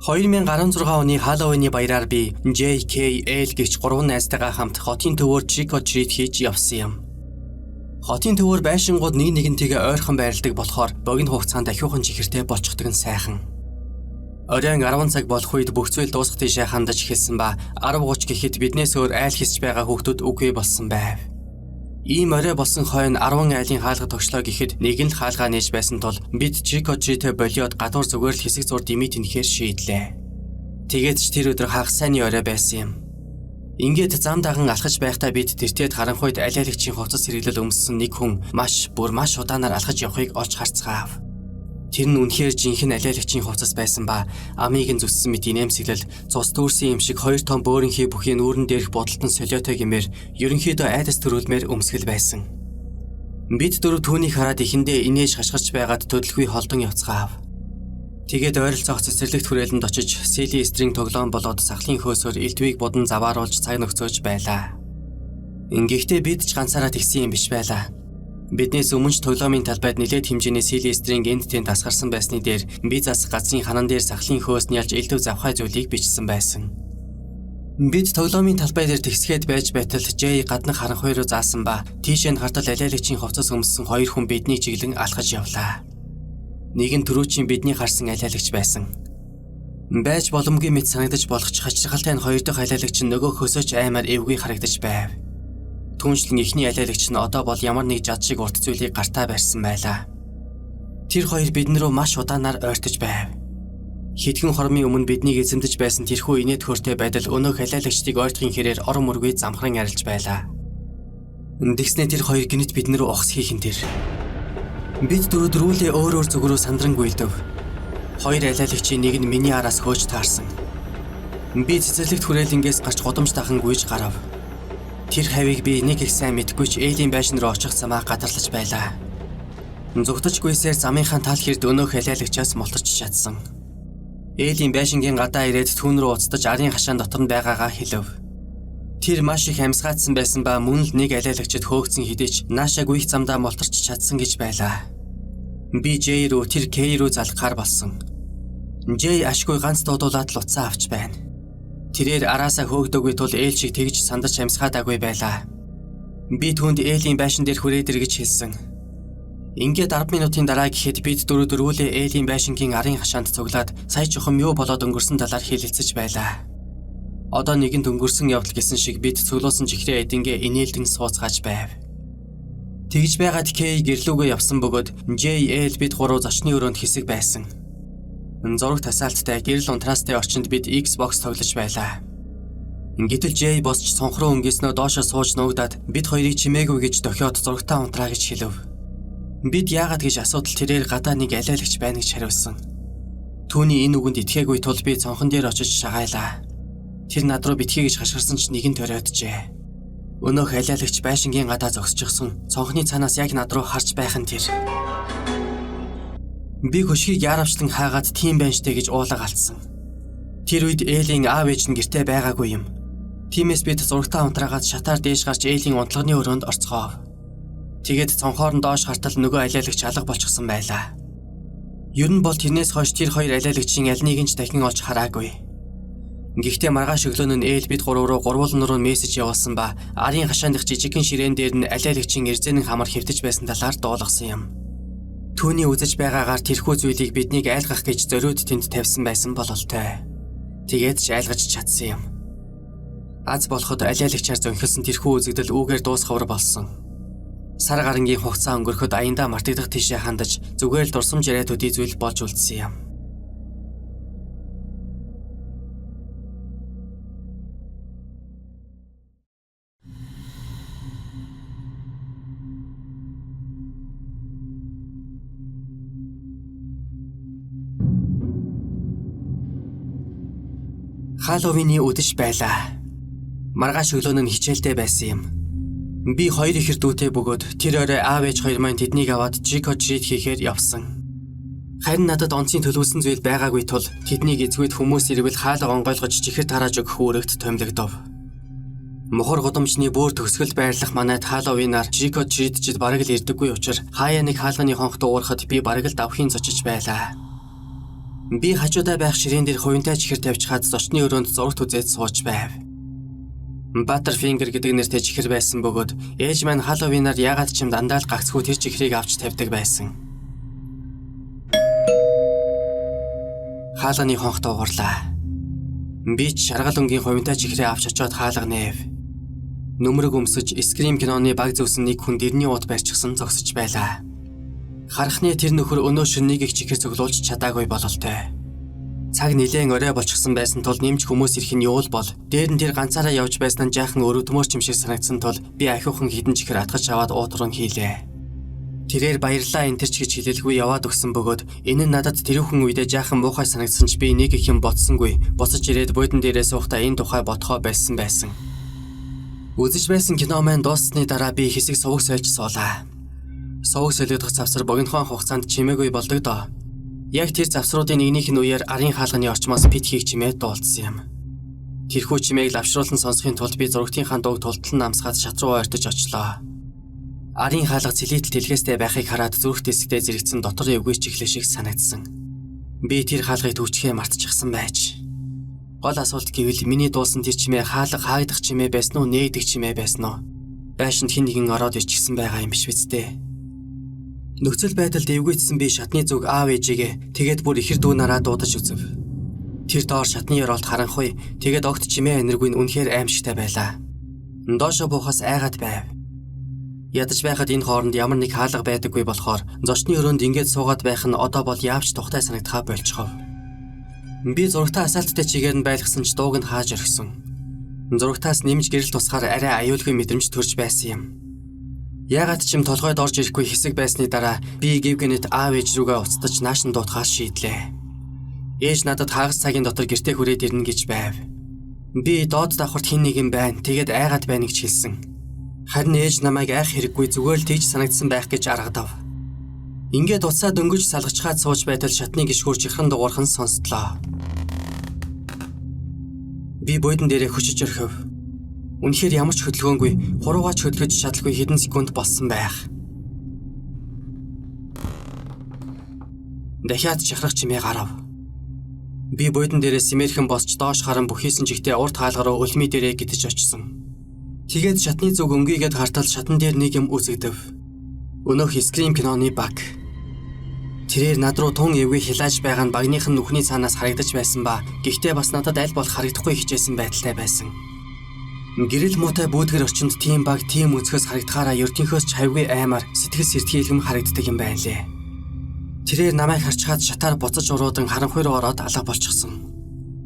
2016 оны Halloween-ы баяраар би JKL гэх 3 найзтайгаа хамт хотын төвөөр trick or treat хийж явсан юм. Хотын төвөөр байшингууд нэг нэгнтэйгээ ойрхон байрладаг болохоор богино хугацаанд ахиухан чихэртэй болчихдог нь сайхан. Оройн 10 цаг болох үед бүх зүйл дуусах тийшээ хандаж эхэлсэн ба 10:30 гэхэд биднээс өөр айл хисж байгаа хүүхдүүд үгүй болсон байв. Ийм орой болсон хойно 10 айлын хаалга тогшлоо гэхэд нэг нь л хаалгаа нээж байсан тул бид trick or treat болиод гадуур зүгээр л хэсэг зур димий тэнхээр шийдлээ. Тэгээд ч тэр өдөр хагас сайны орой байсан юм. Ингээд зам даган алхаж байхдаа бид тэртээд харанхуйд алиалагчийн хувцас хэрэглэл өмссөн нэг хүн маш удаанаар алхаж явахыг олж харцгаав. Тэр нь үнэхээр жинхэнэ алиалагчийн хувцас байсан ба амийг нь зүссэн мэт инээмсэглэл цус дүүрсэн юм шиг 2 том бөөрийнхээ бүхий нүүрэн дээрх бодолтон солиотой гэмээр ерөнхийдөө айдас төрүүлмээр өмсгөл байсан. Бид дөрөв түүнийг хараад ихэндээ инээж хашгирч байгаад төдөлгүй холдон явцгаав. Тэгээд ойролцоох цэцэрлэгт хүрээлэнд очиж Сели стринг тоглоом болоод сахлын хөөсөөр элдвийг будан завааруулж цаг нөхцөөж байлаа. Ингэхдээ бид ч ганцаараа тэгсэн юм биш байлаа. Биднээс өмнө ч тоглоомын талбайд нэлээд хэмжээний Сели стринг энд тэнд тасгарсан байсны дээр би засах газрын ханан дээр сахлын хөөс нялж элдв завхай зүйлийг бичсэн байсан. Бид тоглоомын талбай дээр тэгсгээд байж байтал Жэй гаднах харанхуй руу заасан ба тийшээ нь хартал алиалагчийн хувцас өмссөн 2 хүн биднийг чиглэн алхаж явлаа. Нэг нь түрүүчийн бидний харсан алиалагч байсан. Байж боломгүй мэт санагдаж болох ч хачиргалтай нь 2 дахь алиалагч нь нөгөө хөсөөч аймаар эвгүй харагдаж байв. Түүнчлэн эхний алиалагч нь одоо бол ямар нэг жад шиг урт зүйлийг гартаа барьсан байлаа. Тэр хоёр биднэрөө маш удаанаар ойртож байв. Хэдхэн хормын өмнө биднийг эзэмдэж байсан тэрхүү инээд хөөртэй байдал өнөөх алиалагчдыг ойртохын хэрээр орон мөргүй замхран арилж байлаа. Тэгснэ тэр хоёр гинт биднэрөө огс хийхэн тэр. Бид дөрөвдөрүүлээ өөр зүгрөө сандран гүйлдэв. 2 алиалагчийн нэг нь миний араас хөөж таарсан. Би цэцэрлэгт хүрээлэнгээс гарч годомж дахан гүйж гарав. Тэр хавийг би нэг их сайн мэдгүй ч ээлийн байшин руу очих замаа гадарлаж байлаа. Зүгтж гүйсээр замынхаа тал хэрд өнөөх алиалагчаас молторч чадсан. Ээлийн байшингийн гадаа ирээд түүн рүү уцтаж арын хашаан дотор нь байгаагаа хэлв. Тэр маш их амьсгаадсан байсан ба мөн л нэг алиалагчид хөөгцөн хідээч наашаа гүйх замдаа молторч чадсан гэж байлаа. Би Жэй рүү тэр Кэй рүү залхахаар болсон. Жэй ашгүй ганц дуудуулаад л уцаа авч байна. Тэрээр араасаа хөөгдөөгүй тул ээл шиг тэгж сандарч амьсгаадаагүй байлаа. Би түүнд ээлийн байшин дээр хүрээд ир гэж хэлсэн. Ингээд 10 минутын дараа гэхэд бид дөрөвдөрүүлээ ээлийн байшингийн арын хашаанд цуглаад сая чухам юу болоод өнгөрсөн талаар хэлэлцэж байлаа. Одоо нэгэнт өнгөрсөн явдал гэсэн шиг бид цуглуулсан чихрээ эдингээ инээлдэн сууцгааж байв. Тэгж байгаад Кэй гэрлүүгээ явсан бөгөөд JL бид гурав зочны өрөөнд хэсэг байсан. Зураг тасаалттай гэрэл унтраастай орчинд бид Xbox тоглож байлаа. Гэтэл Жэй босч сонхроо өнгөснөө доошоо сууж нуугдаад бид хоёрыг чимээгүй гэж дохиод зурагтаа унтраа гэж хэлв. Бид яагаад гэж асуудал тэрээр гадаа нэг алиалагч байна гэж хариулсан. Түүний энэ үгэнд итгээгүй тул би цонхон дээр очиж шагайлаа. Тэр над руу битгий гэж хашгирсан ч нэгэн ториоджээ. Өнөөх алиалагч байшингийн гадаа зогсчихсон цонхны цаанаас яг над руу харж байх нь тэр. Би хөшгийг яаравчлан хаагаад тийм байна штэ гэж уулаг алдсан. Тэр үед ээлийн аав ээж нь гэртээ байгаагүй юм. Тиймээс бид зурагтаа унтраагаад шатаар дээш гарч ээлийн унтлагын өрөөнд орцгоов. Тэгээд цонхоор нь доош хартал нөгөө алиалагч алга болчихсон байлаа. Ер нь бол тэрнээс хойш тэр хоёр алиалагчийн аль нэг нь ч дахин олж хараагүй. Гэхдээ маргааш өглөө нь ээл бид гурав руу гурвуулан руу мессеж явуулсан ба арын хашаандх жижигхэн ширээн дээр нь алиалагчийн эрзэнэн хамар хэвтэж байсан талаар дуулгасан юм. Түүний үзэж байгаагаар тэрхүү зүйлийг биднийг айлгах гэж зориуд тэнд тавьсан байсан бололтой. Тэгээд ч айлгаж чадсан юм. Аз болоход алиалагчаар зөнхөлсөн тэрхүү үзэгдэл үүгээр дуусгавар болсон. Сар гарангийн хугацаа өнгөрөхөд аяндаа мартагдах тийшээ хандаж зүгээр л дурсамж яриад төдий зүйл болж үлдсэн юм. Халлоуины үдэш байлаа. Маргааш өглөө нь хичээлдээ байсан юм. Би 2 ихэр дүүтэй бөгөөд тэр орой аав ээж хоёр маань тэднийг аваад trick or treat хийхээр явсан. Харин надад онцгийн төлөвлөсөн зүйл байгаагүй тул тэднийг эзгүйд хүмүүс ирвэл хаалга онгойлгож чихэр тарааж өгөх үүрэгт томилогдов. Мохор годомчны бөөр төгсгөл байрлах манайд Халлоуинаар trick or treat-жид бараг л ирдэггүй учраас хаяа нэг хаалганы хонхт уурахад би бараг л давхийн зочиж байлаа. Би хажуудаа байх ширээн дээр хувинтай чихэр тавьчихад зочны өрөөнд зурагт үзээд сууж байв. Butterfinger гэдэг нэртэй чихэр байсан бөгөөд ээж маань Halloween-аар ягаад ч юм дандаа л гагцхүү тэр чихрийг авч тавьдаг байсан. Хаалганы хонх дуугарлаа. Би ч шаргал өнгийн хувинтай чихрээ авч очоод хаалга нээв. Нүмерэг өмсөж Scream киноны баг зөөсөн нэг хүн дэрний ууд барьчихсан зогсож байлаа. Харахны тэр нөхөр өнөө шөнөнийг их чихэр цуглуулж чадаагүй бололтой. Цаг нилээн орой болчихсон байсан тул нэмж хүмүүс ирэх нь юул бол дээр нь тэр ганцаараа явж байсан нь жаахан өрөвдмөр юм шиг санагдсан тул би ахиухан хідэн чихэр атгаж аваад уутран хийлээ. Тэрээр баярлаа энэ ч гэж хэлэлгүй яваад өгсөн бөгөөд энэ нь надад тэрүүхэн үедээ жаахан муухай санагдсан ч би нэг их юм бодсонгүй. Буцаж ирээд бодон дээрээ суухдаа энэ тухай бодхоо байсан. Үзэж байсан кино маань дууссаны дараа би хэсэг сувг сольж суулаа. Сувг солиодох завсар богинохон хугацаанд чимээгүй болдог доо. Яг тэр завсруудын нэгнийх нь үеэр арын хаалганы орчмоос пит хийх чимээд дуулсан юм. Тэрхүү чимээг лавшруулан сонсохын тулд би зурагтынхаа дууг тултал намсгаад шат руу ойртож очлоо. Арын хаалга цэлийтэл тэлгээстэй байхыг хараад зүрх дэсгтээ зэрэгцэн дотор эвгүй чихлээ шиг санагдсан. Би тэр хаалгыг төвчхээ мартчихсан байж. Гол асуулт гэвэл миний дуусан тэр чимээ хаалга хаагдах чимээ байсан уу, нээдэг чимээ байсан уу? Байшинд хэн нэгэн ороод ирчихсэн байгаа юм биш биз дээ. Нөхцөл байдалд эвгүйцсэн би шатны зүг аав ээжигээ тэгээд бүр ихэр дүү нараа дуудаж үзв. Тэр доор шатны ёроолт харанхуй тэгээд огт чимээ энергүй нь үнэхээр аимшигтай байлаа. Доошо буухаас айгаад байв. Ядаж байхад энэ хооронд ямар нэг хаалга байдаггүй болохоор зочны өрөөнд ингээд суугаад байх нь одоо бол яавч тухтай санагдхаа болчихов. Би зурагтаа асаалттай чигээр нь байлгасан ч дууг нь хааж орхисон. Зурагтаас нэмж гэрэл тусахаар арай аюулгүй мэдрэмж төрж байсан юм. Ягаад ч юм толгойд орж ирэхгүй хэсэг байсны дараа би гівгэнэт аав ээж рүүгээ уцтаж наашин дуутахаас шийдлээ. Ээж надад хагас цагийн дотор гэртээ хүрээд ирнэ гэж байв. Би доод давхарт хэн нэгэн байна, тэгээд айгаад байна гэж хэлсэн. Харин ээж намайг айх хэрэггүй зүгээр л тийж санагдсан байх гэж аргадав. Ингээд уцаа дөнгөж салгачхаад сууж байтал шатны гიშгүүр чихрэн дуурхан сонсдлоо. Би бодон дээрээ хөшиж орхив. Үнэхээр ямар ч хөдөлгөөнгүй, хуруугаач хөдөлгөж чадалгүй хэдэн секунд болсон байх. Дахиад чихрах чимээ гарав. Би бодон дээрээ симэрхэн босч доош харан бүхийсэн жигтэй урт хаалгаруу өлмий дээрээ гитэж очсон. Тэгээд шатны зүг өнгийгээд хартал шатан дээр нэг юм үзэгдэв. Өнөөх Scream киноны баг. Тэрээр над руу тун эвгүй хилааж байгаа нь багныхан нүхний цаанаас харагдаж байсан ба гэхдээ бас надад аль болох харагдахгүй хичээсэн байдалтай байсан. Гэрэл муутай бүүдгэр орчинд тийм баг тийм өнцгөөс харагдахаараа ертөнхөөс ч хавьгүй аймаар сэтгэл сэртгийлэм харагддаг юм байлээ. Тэрээр намайг харчхаад шатаар буцаж уруудан харанхуй руу ороод алга болчихсон.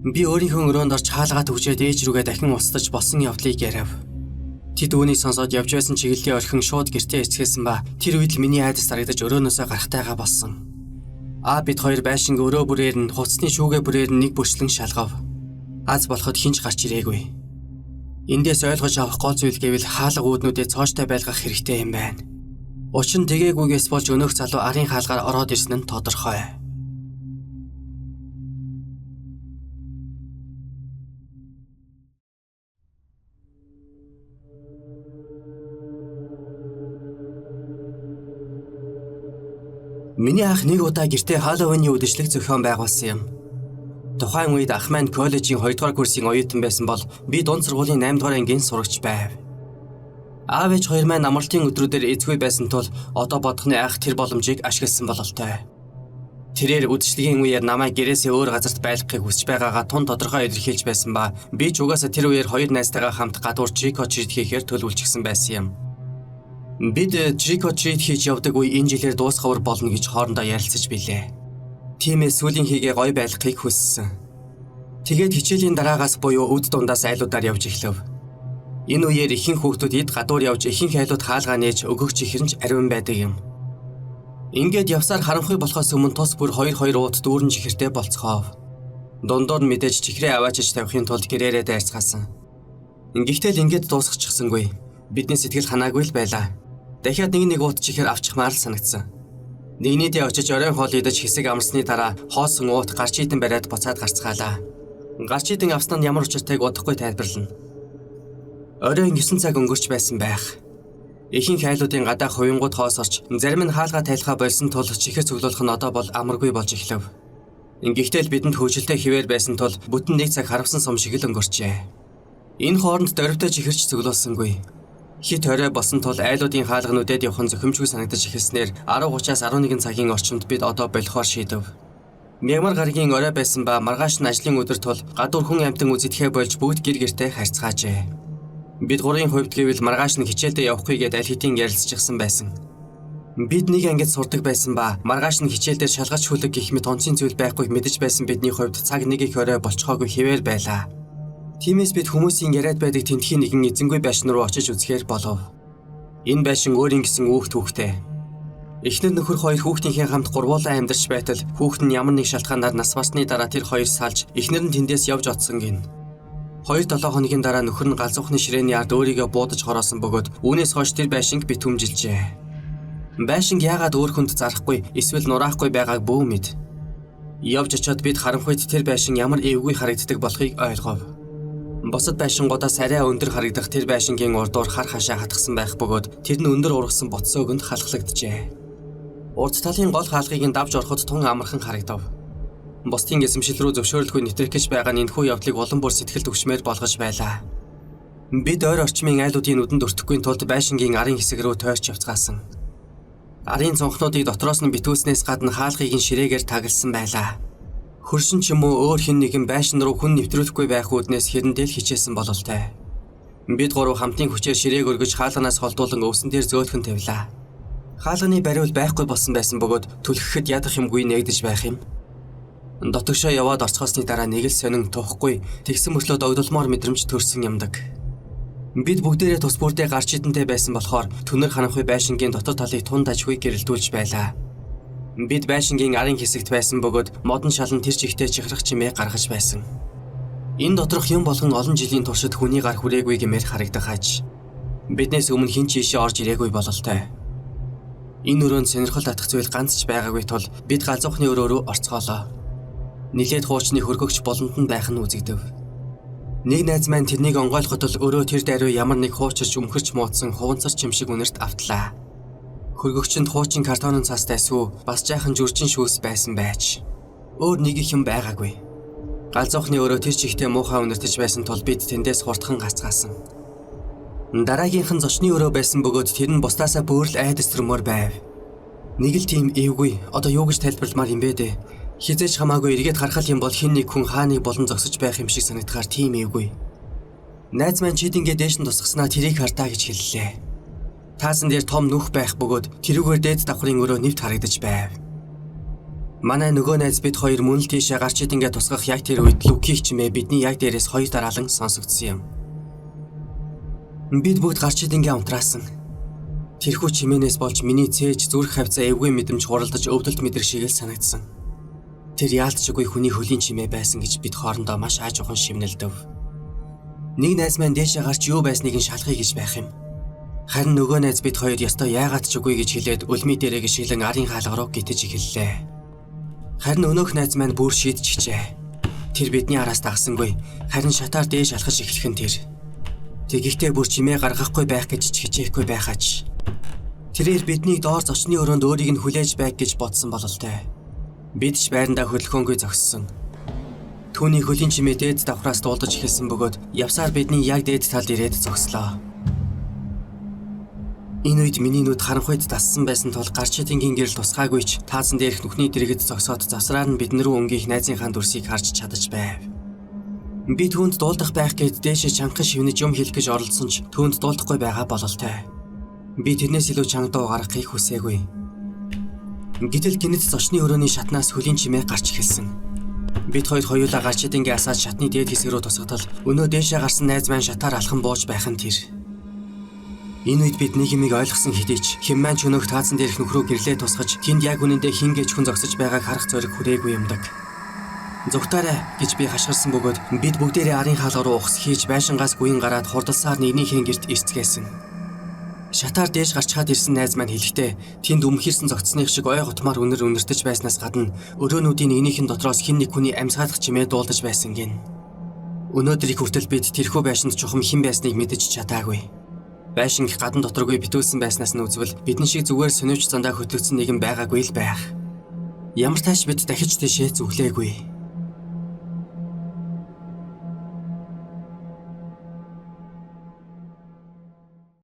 Би өөрийнхөө өрөөнд орж хаалгаа төгжээд ээж рүүгээ дахин устдаж болсон явдлыг яриав. Тэд үүнийг сонсоод явж байсан чиглэлийн орхин шууд гэртээ эцгээсэн ба тэр үед л миний айдас зарагдаж өрөөнөөсөө гарахтайгаа болсон. Бид хоёр байшинг өрөө бүрээр нь хуцсны шүүгээ бүрээр нь нэг бүрчлэн шалгав. Аз болоход хинч гарч ирээгүй. Эндээс ойлгож авах гол зүйл гэвэл хаалга үүднүүдээ цооштой байлгах хэрэгтэй юм байна. Учир нь тэгээгүйгээс болж өнөөх залуу арын хаалгаар ороод ирсэн нь тодорхой. Миний ах нэг удаа гэртээ Halloween-ийн үдэшлэг зохион байгуулсан юм. Тухайн үед ах маань коллежийн 2 дугаар курсын оюутан байсан бол би дунд сургуулийн 8 дугаар ангийн сурагч байв. Аав ээж хоёр маань амралтын өдрүүдээр эзгүй байсан тул одоо бодохны ах тэр боломжийг ашигласан бололтой. Тэрээр үдэшлэгийн үеэр намайг гэрээсээ өөр газарт байлгахыг хүсэж байгаагаа тун тодорхой илэрхийлж байсан ба би ч угаасаа тэр үеэр хоёр найзтайгаа хамт гадуур trick or treat хийхээр төлөвлөжсөн байсан юм. Бид trick or treat хийж явдаг үе энэ жилээр дуусгавар болно гэж хоорондоо ярилцаж билээ. Тиймээс сүүлийн хийгээ гоё байлгахыг хүссэн. Тэгээд хичээлийн дараагаас буюу өд дундаас айлуудаар явж эхлэв. Энэ үеэр ихэнх хүүхдүүд эд гадуур явж ихэнх айлууд хаалгаа нээж өгөх чихэрнж ариун байдаг юм. Ингээд явсаар харанхуй болохоос өмнө тус бүр 2 уут дүүрэн чихэртэй болцгоов. Дундуур нь мэдээж чихрээ аваачиж тавихын тулд гэрээрээ дайрцгаасан. Гэхдээ л ингээд дуусчихсангүй. Бидний сэтгэл ханаагүй л байлаа. Дахиад нэг уут чихэр авчихмаар л санагдсан. Нэгнийдээ очиж оройн хоол идэж хэсэг амарсны дараа хоосон уут гарч идэн бариад буцаад гарцгаалаа. Гарч идэн авсан нь ямар учиртайг удахгүй тайлбарлана. Оройн 9 цаг өнгөрч байсан байх. Ихэнх айлуудын гадаа хувингууд хоосорч зарим нь хаалгаа тайлхаа болсон тул чихэр цуглуулах нь одоо бол амаргүй болж эхлэв. Гэхдээ л бидэнд хөөжилтэй хിവэр байсан тул бүтэн нэг цаг харавсан сум шиг л өнгөрчээ. Энэ хооронд дөрвтэй чихэрч цөглөөсөнгүй. Хит орой болсон тул айлуудын хаалгануудад явах нь зохимжгүй санагдаж эхэлснээр 10:30-аас 11 цагийн орчимд бид одоо болохоор шийдэв. Мягмар гарагийн орой байсан ба маргааш нь ажлын өдөр тул гадуур хүн амтан үзэдэхээ болж бүгд гэр гэртээ харьцгаажээ. Бид гурийн хувьд гэвэл маргааш нь хичээлдээ явахгүй гээд аль хэдийн ярилцчихсан байсан. Бид нэг ангид сурдаг байсан ба маргааш нь хичээлдээ шалгач хүлэг гэх мэт онцгийн зүйл байхгүйг мэдэж байсан бидний хувьд цаг нэг их орой болцохоогүй хിവэр байлаа. Тиймээс бид хүмүүсийн яриад байдаг тентхийн нэгэн эзэнгүй байшин руу очиж үзэхээр болов. Энэ байшин өөрийн гэсэн үүхт хүүхтэй. Эхнэр нөхөр хоёр хүүхдийнхээ хамт гурвуулаа амьдарч байтал хүүхэд нь ямар нэг шалтгаанаар нас барсны дараа тэр хоёр салж эхнэр нь тэндээс явж одсон гин. 2-7 хоногийн дараа нөхөр нь галзуухны ширээний ард өөрийгөө буудаж хороосон бөгөөд үүнээс хойш тэр байшинг бит хүмжилжээ. Байшинг яагаад өөр хүнд зарахгүй эсвэл нураахгүй байгааг бүү мэд. Явж очиод бид харанхуйд тэр байшин ямар эвгүй харагддаг болохыг ойлгов. Босод байшингуудаас арай өндөр харагдах тэр байшингийн урдуур хар хашаа хатгсан байх бөгөөд тэр нь өндөр ургасан ботсон өгөнд халахлагджээ. Урд талын гол хаалгыг нь давж ороход тун амархан харагдав. Бусдын эзэмшил рүү зөвшөөрөлгүй нэтрэх гэж байгаа нь энэхүү явдлыг улам бүр сэтгэл түгшмээр болгож байлаа. Бид ойр орчмын айлуудын нүдэнд өртөхгүй тулд байшингийн арын хэсэг рүү тойрч явцгаасан. Арын цонхнуудыг дотроос нь битүүснээс гадна хаалгыг нь ширээгээр тагласан байлаа. Хөршин ч юм уу өөр хэн нэгэн байшин руу хүн нэвтрүүлэхгүй байх үүднээс хэрэндээ л хичээсэн бололтой. Бид гурав хамтын хүчээр ширээг өргөж хаалганаас холдуулан өвсөн дээр зөөлхөн тавилаа. Хаалганы бариул байхгүй болсон байсан бөгөөд түлхэхэд ядах юмгүй нэгдэж байх юм. Дотогшоо яваад орцгоосны дараа нэг л сонин туухгүй тэгсэн мөртлөө догдолмоор мэдрэмж төрсөн юмдаг. Бид бүгдээрээ тус бүрдээ гарч идэнтэй байсан болохоор түнэр харанхуй байшингийн дотор талыг тун дажгүй гэрэлтүүлж байлаа. Бид байшингийн арын хэсэгт байсан бөгөөд модон шалан тэр чигтээ чихрах чимээ гаргаж байсан. Энэ доторх юм болгон олон жилийн туршид хүний гар хүрээгүй гэмээр харагдах аж. Биднээс өмнө хэн ч ийшээ орж ирээгүй бололтой. Энэ өрөөнд сонирхол татах зүйл ганц ч байгаагүй тул бид галзуухны өрөө рүү орцгоолоо. Нилээд хуучны хөргөгч болонд нь байх нь үзэгдэв. Нэг найз маань тэрнийг онгойлоход л өрөө тэр дайруу ямар нэг хуучирч өмхөрч муудсан хуванцар чим шиг үнэрт автлаа. Хөргөгчөнд хуучин картонын цастай сүү бас жаахан жүрчин шүүс байсан байж. Өөр нэг их юм байгаагүй. Галзуухны өрөө тэр чигтээ муухай үнэртэж байсан тул бид тэндээс хурдхан гацгаасан. Дараагийнх нь зочны өрөө байсан бөгөөд тэр нь бусдаасаа бүр л айдас төрмөр байв. Нэг л тийм эвгүй одоо юу гэж тайлбарламаар юм бэ дээ. Хизээч хамаагүй эргээд харахал юм бол хэн нэг хүн хааныг болон зогсож байх юм шиг санагдахаар тийм эвгүй. Найз маань чидингээ дээш нь тусгаснаа тэрийг хартаа гэж хэллээ. Таасан дээр том нүх байх бөгөөд тэрүүгээр дээд давхрын өрөө нэвт харагдаж байв. Манай нөгөө найз бид хоёр мөн л тийшээ гарч идэнгээ тусгах яг тэр үед Лукийг чимээ бидний яг дээрээс хоёр дараалан сонсогдсон юм. Бид бүгд гарч идэнгээ унтраасан. Тэрхүү чимээнээс болж миний цээж зүрх хавцаа эвгүй мэдрэмж хуралдаж өвдөлт мэдрэх шиг л санагдсан. Тэр яалтчгүй хүний хөлийн чимээ байсан гэж бид хоорондоо маш аажуухан шивнэлдэв. Нэг найз маань дээшээ гарч юу байсныг нь шалгахыг гэж байх юм. Харин нөгөө найз бид хоёр ястаа яагаад ч үгүй гэж хэлээд үлми дээрээ гიშгэлэн арын хаалга руу гитэж эхэллээ. Харин өнөөх найз маань бүр шийдчихжээ. Тэр бидний араас дагсангүй. Харин шатаар дээш алхаж эхлэх нь тэр. Тэгэхдээ бүр чимээ гаргахгүй байх гэж ч хичээхгүй байхаач. Тэрээр биднийг доор зочны өрөөнд өөрийг нь хүлээж байг гэж бодсон бололтой. Бид ч байрандаа хөдөлгөөнгүй зогссон. Түүний хөлийн чимээ дээд давхраас дуулдаж эхэлсэн бөгөөд явсаар бидний яг дээд талд ирээд зогслоо. Энэ үед миний нүд харанхуйд дассан байсан тул гарч идэнгийн гэрэл тусгаагүй ч таасан дээрх нүхний дэргэд зогсоод завсраар нь биднэр рүү өнгөх найзынхаа дүрсийг харж чадаж байв. Би түүнд дуулдах байх гээд дээшээ чанхан шивнэж юм хэлэх гэж оролдсон ч түүнд дуулдахгүй байгаа бололтой. Би тэрнээс илүү чанга дуу гаргахыг хүсээгүй. Гэтэл гинэт зочны өрөөний шатнаас хөлийн чимээ гарч эхэлсэн. Бид хоёр хоёулаа гарч идэнгээ асаад шатны дээд хэсэг рүү тусгатал өнөө дээшээ гарсан найз маань шатаар алхан бууж байх нь тэр. Энэ үед бид нэг юмыг ойлгосон хэдий ч хэн маань ч өнөөх таасан дээрх нөхрөө гэрлээ тусгаж тэнд яг үнэндээ хин гэж хүн зогсож байгааг харах зориг хүрээгүй юмдаг. Зүгтаарай гэж би хашгирсан бөгөөд бид бүгдээрээ арын хаалга руу ухс хийж байшингаас гүйн гараад хурдалсаар нэгнийхэн гэрт ирцгээсэн. Шатаар дээш гарчхаад ирсэн найз маань хэлэхдээ тэнд өмхирсэн зогцсных шиг ой готмаар үнэртэж байснаас гадна өрөөнүүдийн нэгнийхэн дотроос хэн нэг хүний амьсгаалах чимээ дуулдаж байсан гин. Өнөөдрийг хүртэл бид тэрхүү байшинд чухам хэн байсныг мэдэж чадаагүй. Байшинг гадна доторгүй битүүлсэн байснаас нь үзвэл бидний шиг зүгээр сониуч зандаа хөтлөгдсөн нэгэн байгаагүй л байх. Ямар тач бид дахиж тийшээ зүглээгүй.